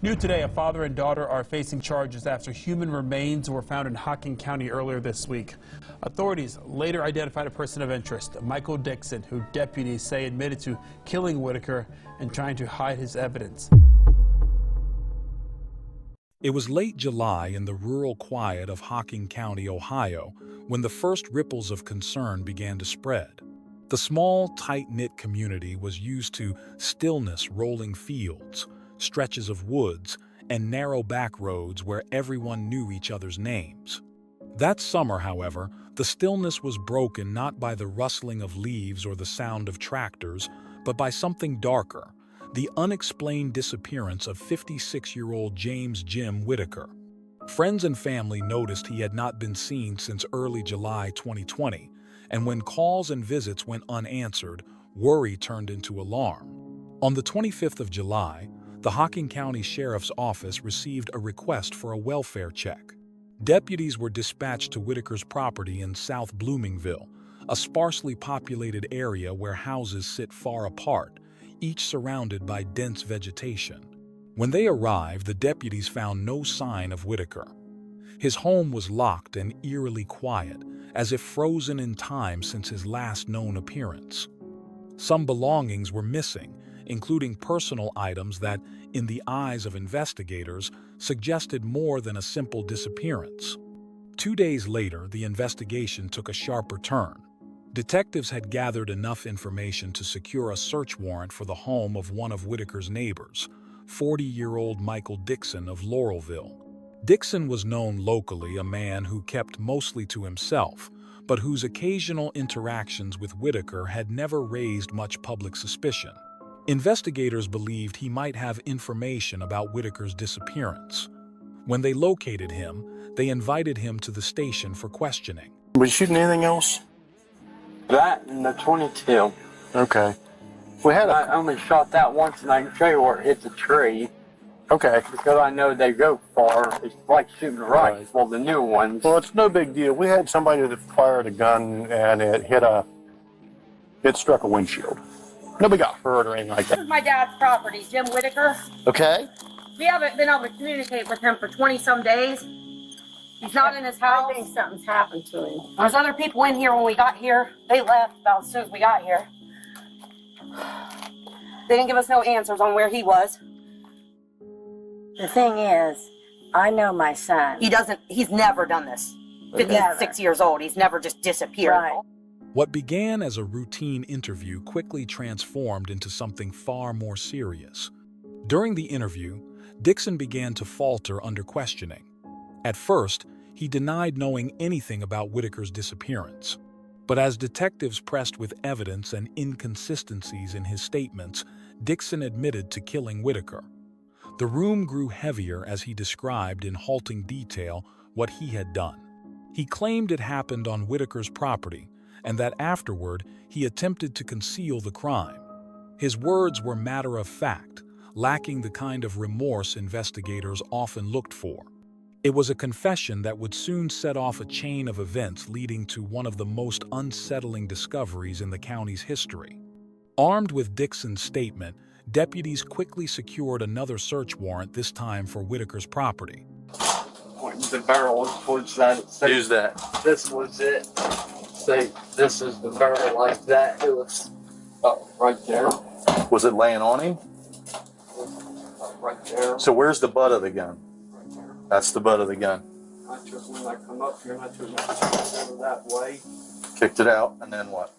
New today, a father and daughter are facing charges after human remains were found in Hocking County earlier this week. Authorities later identified a person of interest, Michael Dixon, who deputies say admitted to killing Whitaker and trying to hide his evidence. It was late July in the rural quiet of Hocking County, Ohio, when the first ripples of concern began to spread. The small, tight-knit community was used to stillness, rolling fields, stretches of woods, and narrow back roads where everyone knew each other's names. That summer, however, the stillness was broken not by the rustling of leaves or the sound of tractors, but by something darker, the unexplained disappearance of 56-year-old James "Jim" Whitaker. Friends and family noticed he had not been seen since early July 2020, and when calls and visits went unanswered, worry turned into alarm. On the 25th of July, the Hocking County Sheriff's Office received a request for a welfare check. Deputies were dispatched to Whitaker's property in South Bloomingville, a sparsely populated area where houses sit far apart, each surrounded by dense vegetation. When they arrived, the deputies found no sign of Whitaker. His home was locked and eerily quiet, as if frozen in time since his last known appearance. Some belongings were missing, including personal items that, in the eyes of investigators, suggested more than a simple disappearance. 2 days later, the investigation took a sharper turn. Detectives had gathered enough information to secure a search warrant for the home of one of Whitaker's neighbors, 40-year-old Michael Dixon of Laurelville. Dixon was known locally a man who kept mostly to himself, but whose occasional interactions with Whitaker had never raised much public suspicion. Investigators believed he might have information about Whitaker's disappearance. When they located him, they invited him to the station for questioning. Was you shooting anything else? That and the 22. Okay. I only shot that once, and I can show you where it hit the tree. Okay. Because I know they go far. It's like shooting a rifle, the new ones. Well, it's no big deal. We had somebody that fired a gun and it struck a windshield. Nobody got hurt or anything like This that. is my dad's property, Jim Whitaker. Okay. We haven't been able to communicate with him for 20-some days. He's not in his house. I think something's happened to him. There's other people in here when we got here. They left about as soon as we got here. They didn't give us no answers on where he was. The thing is, I know my son. He's never done this. 56 Never. years old. He's never just disappeared. Right. What began as a routine interview quickly transformed into something far more serious. During the interview, Dixon began to falter under questioning. At first, he denied knowing anything about Whitaker's disappearance. But as detectives pressed with evidence and inconsistencies in his statements, Dixon admitted to killing Whitaker. The room grew heavier as he described in halting detail what he had done. He claimed it happened on Whitaker's property, and that afterward he attempted to conceal the crime. His words were matter-of-fact, lacking the kind of remorse investigators often looked for. It was a confession that would soon set off a chain of events leading to one of the most unsettling discoveries in the county's history. Armed with Dixon's statement, deputies quickly secured another search warrant, this time for Whitaker's property. Pointing the barrel towards that. Use that. This was it. Say, this is the barrel like that. It was right there. Was it laying on him? Right there. So where's the butt of the gun? Right there. That's the butt of the gun. I took when I come up here, and I took my over that way. Kicked it out, and then what?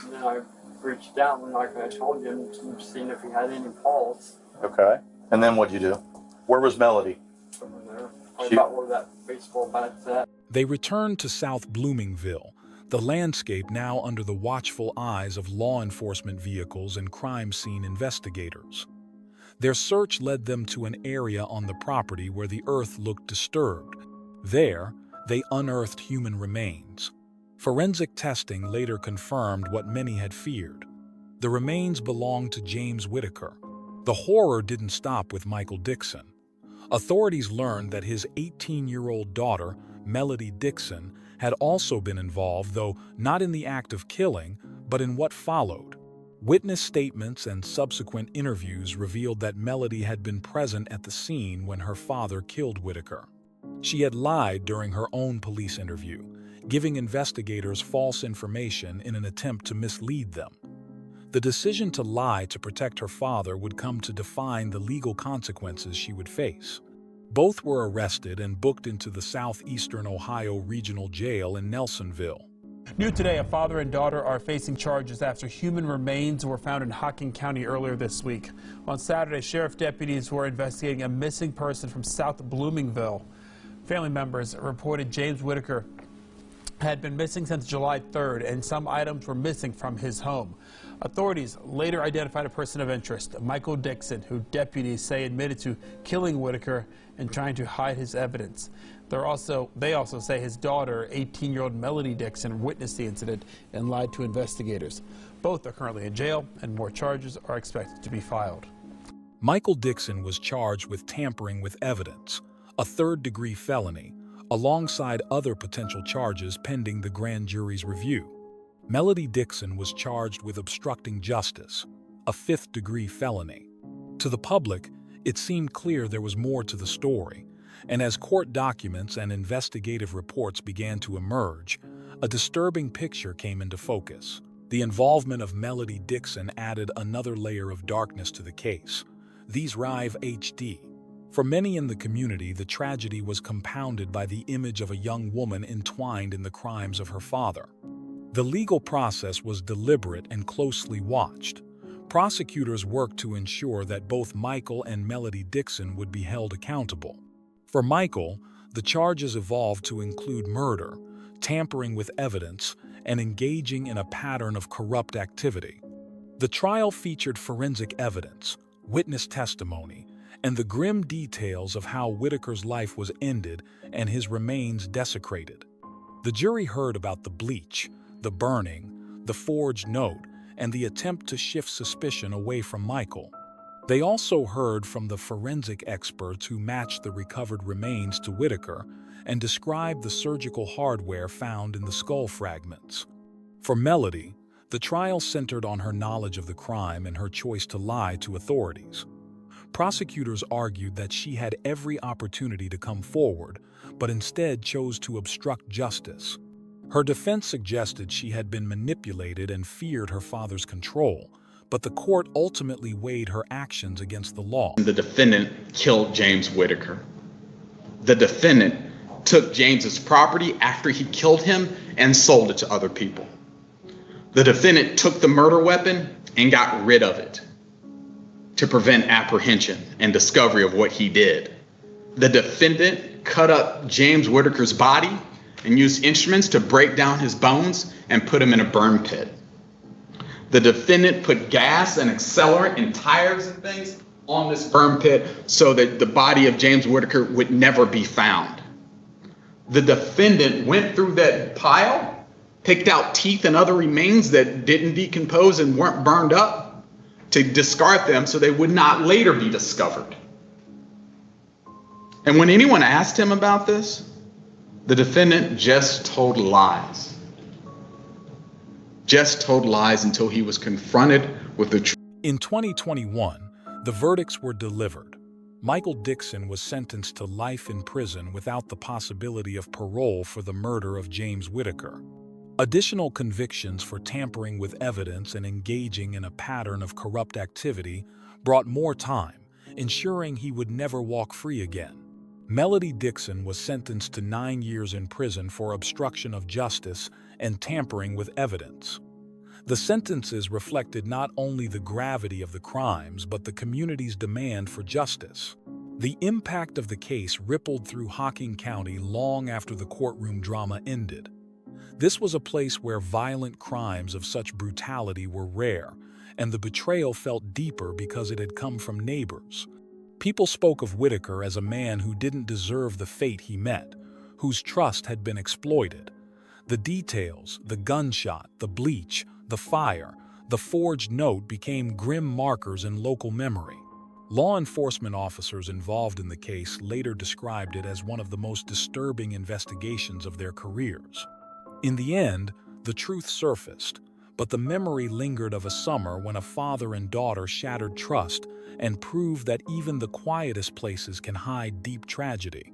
And then I reached down, and like I told you, and seen if he had any pulse. Okay. And then what'd you do? Where was Melody? Over there. Right about where that baseball bat's at. They returned to South Bloomingville, the landscape now under the watchful eyes of law enforcement vehicles and crime scene investigators. Their search led them to an area on the property where the earth looked disturbed. There, they unearthed human remains. Forensic testing later confirmed what many had feared. The remains belonged to James Whitaker. The horror didn't stop with Michael Dixon. Authorities learned that his 18-year-old daughter, Melody Dixon, had also been involved, though not in the act of killing, but in what followed. Witness statements and subsequent interviews revealed that Melody had been present at the scene when her father killed Whitaker. She had lied during her own police interview, giving investigators false information in an attempt to mislead them. The decision to lie to protect her father would come to define the legal consequences she would face. Both were arrested and booked into the southeastern Ohio Regional Jail in Nelsonville. New today, a father and daughter are facing charges after human remains were found in Hocking County earlier this week. On Saturday, sheriff deputies were investigating a missing person from South Bloomingville. Family members reported James Whitaker had been missing since July 3rd, and some items were missing from his home. Authorities later identified a person of interest, Michael Dixon, who deputies say admitted to killing Whitaker and trying to hide his evidence. They also say his daughter, 18-year-old Melody Dixon, witnessed the incident and lied to investigators. Both are currently in jail, and more charges are expected to be filed. Michael Dixon was charged with tampering with evidence, a third-degree felony, alongside other potential charges pending the grand jury's review. Melody Dixon was charged with obstructing justice, a fifth-degree felony. To the public, it seemed clear there was more to the story, and as court documents and investigative reports began to emerge, a disturbing picture came into focus. The involvement of Melody Dixon added another layer of darkness to the case. These Rive HD. For many in the community, the tragedy was compounded by the image of a young woman entwined in the crimes of her father. The legal process was deliberate and closely watched. Prosecutors worked to ensure that both Michael and Melody Dixon would be held accountable. For Michael, the charges evolved to include murder, tampering with evidence, and engaging in a pattern of corrupt activity. The trial featured forensic evidence, witness testimony, and the grim details of how Whitaker's life was ended and his remains desecrated. The jury heard about the bleach, the burning, the forged note, and the attempt to shift suspicion away from Michael. They also heard from the forensic experts who matched the recovered remains to Whitaker and described the surgical hardware found in the skull fragments. For Melody, the trial centered on her knowledge of the crime and her choice to lie to authorities. Prosecutors argued that she had every opportunity to come forward, but instead chose to obstruct justice. Her defense suggested she had been manipulated and feared her father's control, but the court ultimately weighed her actions against the law. The defendant killed James Whitaker. The defendant took James's property after he killed him and sold it to other people. The defendant took the murder weapon and got rid of it to prevent apprehension and discovery of what he did. The defendant cut up James Whitaker's body and used instruments to break down his bones and put him in a burn pit. The defendant put gas and accelerant and tires and things on this burn pit so that the body of James Whitaker would never be found. The defendant went through that pile, picked out teeth and other remains that didn't decompose and weren't burned up to discard them so they would not later be discovered. And when anyone asked him about this, the defendant just told lies. Just told lies until he was confronted with the truth. In 2021, the verdicts were delivered. Michael Dixon was sentenced to life in prison without the possibility of parole for the murder of James Whitaker. Additional convictions for tampering with evidence and engaging in a pattern of corrupt activity brought more time, ensuring he would never walk free again. Melody Dixon was sentenced to 9 years in prison for obstruction of justice and tampering with evidence. The sentences reflected not only the gravity of the crimes, but the community's demand for justice. The impact of the case rippled through Hocking County long after the courtroom drama ended. This was a place where violent crimes of such brutality were rare, and the betrayal felt deeper because it had come from neighbors. People spoke of Whitaker as a man who didn't deserve the fate he met, whose trust had been exploited. The details, the gunshot, the bleach, the fire, the forged note became grim markers in local memory. Law enforcement officers involved in the case later described it as one of the most disturbing investigations of their careers. In the end, the truth surfaced, but the memory lingered of a summer when a father and daughter shattered trust and proved that even the quietest places can hide deep tragedy.